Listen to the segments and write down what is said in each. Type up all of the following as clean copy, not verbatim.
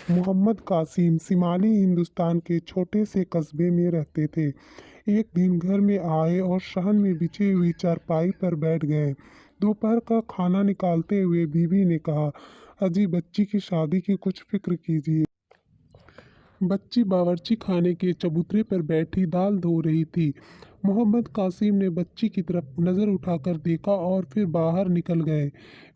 محمد قاسم شمالی ہندوستان کے چھوٹے سے قصبے میں رہتے تھے۔ ایک دن گھر میں آئے اور صحن میں بچھی ہوئی چارپائی پر بیٹھ گئے۔ دوپہر کا کھانا نکالتے ہوئے بیوی نے کہا، اجی بچی کی شادی کی کچھ فکر کیجیے۔ بچی باورچی خانے کے چبوترے پر بیٹھی دال دھو رہی تھی۔ محمد قاسم نے بچی کی طرف نظر اٹھا کر دیکھا اور پھر باہر نکل گئے۔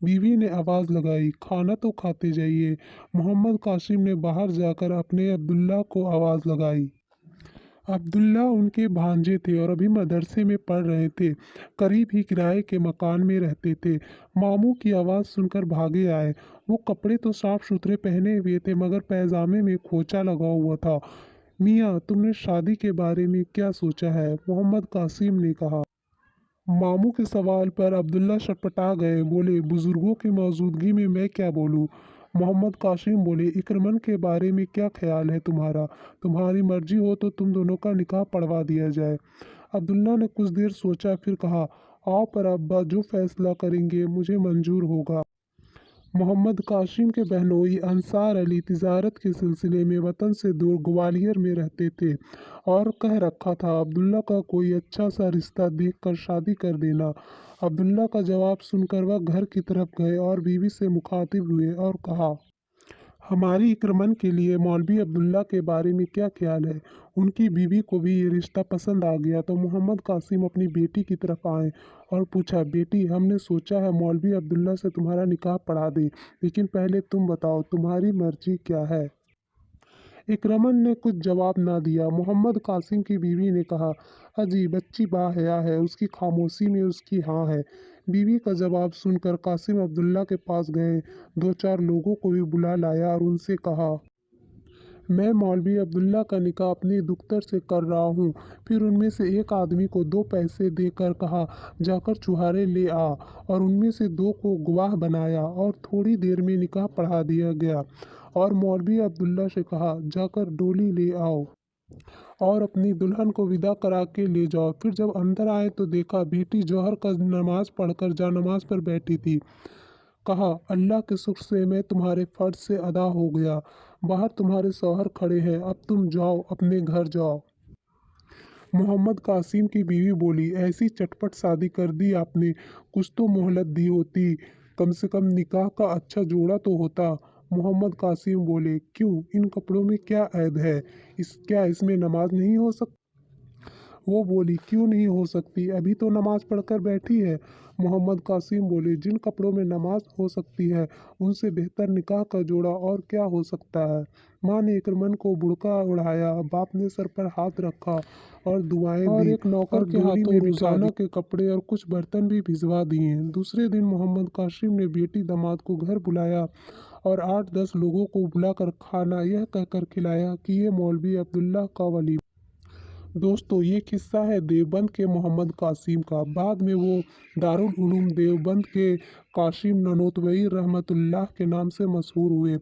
بیوی نے آواز لگائی، کھانا تو کھاتے جائیے۔ محمد قاسم نے باہر جا کر اپنے عبداللہ کو آواز لگائی۔ عبداللہ ان کے بھانجے تھے اور ابھی مدرسے میں پڑھ رہے تھے۔ قریب ہی کرائے کے مکان میں رہتے تھے۔ ماموں کی آواز سن کر بھاگے آئے۔ وہ کپڑے تو صاف ستھرے پہنے ہوئے تھے مگر پیجامے میں کھوچا لگا ہوا تھا۔ میاں، تم نے شادی کے بارے میں کیا سوچا ہے؟ محمد قاسم نے کہا۔ ماموں کے سوال پر عبداللہ سٹپٹا گئے، بولے، بزرگوں کی موجودگی میں میں کیا بولوں؟ محمد قاسم بولے، اکرمن کے بارے میں کیا خیال ہے تمہارا؟ تمہاری مرضی ہو تو تم دونوں کا نکاح پڑھوا دیا جائے۔ عبداللہ نے کچھ دیر سوچا، پھر کہا، آؤ پر ابا جو فیصلہ کریں گے مجھے منظور ہوگا۔ محمد قاسم کے بہنوئی انصار علی تجارت کے سلسلے میں وطن سے دور گوالیر میں رہتے تھے اور کہہ رکھا تھا عبداللہ کا کوئی اچھا سا رشتہ دیکھ کر شادی کر دینا۔ عبداللہ کا جواب سن کر وہ گھر کی طرف گئے اور بیوی سے مخاطب ہوئے اور کہا، ہماری اکرمن کے لیے مولوی عبداللہ کے بارے میں کیا خیال ہے؟ ان کی بیوی کو بھی یہ رشتہ پسند آ گیا تو محمد قاسم اپنی بیٹی کی طرف آئے اور پوچھا، بیٹی، ہم نے سوچا ہے مولوی عبداللہ سے تمہارا نکاح پڑھا دیں، لیکن پہلے تم بتاؤ تمہاری مرضی کیا ہے؟ اکرمن نے کچھ جواب نہ دیا۔ محمد قاسم کی بیوی نے کہا، اجی بچی باحیا ہے، اس کی خاموشی میں اس کی ہاں ہے۔ بیوی کا جواب سن کر قاسم عبداللہ کے پاس گئے، دو چار لوگوں کو بھی بلا لایا اور ان سے کہا، میں مولوی عبداللہ کا نکاح اپنے دختر سے کر رہا ہوں۔ پھر ان میں سے ایک آدمی کو 2 پیسے دے کر کہا، جا کر چھہارے لے آ، اور ان میں سے 2 کو گواہ بنایا اور تھوڑی دیر میں نکاح پڑھا دیا گیا۔ اور مولوی عبداللہ سے کہا، جا کر ڈولی لے آؤ اور اپنی دلہن کو ودا کرا کے لے جاؤ۔ پھر جب اندر آئے تو دیکھا بیٹی جوہر کا نماز پڑھ کر جا نماز پر بیٹھی تھی۔ کہا، اللہ کے شکر سے میں تمہارے فرض سے ادا ہو گیا۔ باہر تمہارے شوہر کھڑے ہیں، اب تم جاؤ، اپنے گھر جاؤ۔ محمد قاسم کی بیوی بولی، ایسی چٹپٹ شادی کر دی آپ نے، کچھ تو مہلت دی ہوتی، کم سے کم نکاح کا اچھا جوڑا تو ہوتا۔ محمد قاسم بولے، کیوں، ان کپڑوں میں کیا عیب ہے؟ کیا اس میں نماز نہیں ہو سکتی؟ وہ بولی، کیوں نہیں ہو سکتی، ابھی تو نماز پڑھ کر بیٹھی ہے۔ محمد قاسم بولے، جن کپڑوں میں نماز ہو سکتی ہے ان سے بہتر نکاح کا جوڑا اور کیا ہو سکتا ہے۔ ماں نے اکرمن کو برقع اوڑھایا، باپ نے سر پر ہاتھ رکھا اور دعائیں دی اور ایک نوکر کے ہاتھوں روزانہ کے کپڑے اور کچھ برتن بھی بھجوا دیے۔ دوسرے دن محمد قاسم نے بیٹی داماد کو گھر بلایا اور 8-10 لوگوں کو بلا کر کھانا یہ کہہ کر کھلایا کہ یہ مولوی عبداللہ کا ولیمہ۔ دوستو، یہ قصہ ہے دیوبند کے محمد قاسم کا۔ بعد میں وہ دارالعلوم دیوبند کے قاسم نانوتوی رحمۃ اللہ کے نام سے مشہور ہوئے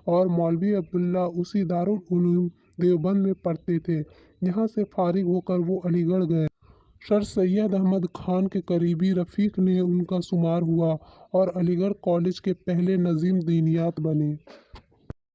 اور مولوی عبداللہ اسی دارالعلوم دیوبند میں پڑھتے تھے۔ یہاں سے فارغ ہو کر وہ علی گڑھ گئے۔ سر سید احمد خان کے قریبی رفیق میں ان کا شمار ہوا اور علی گڑھ کالج کے پہلے نظیم دینیات بنے۔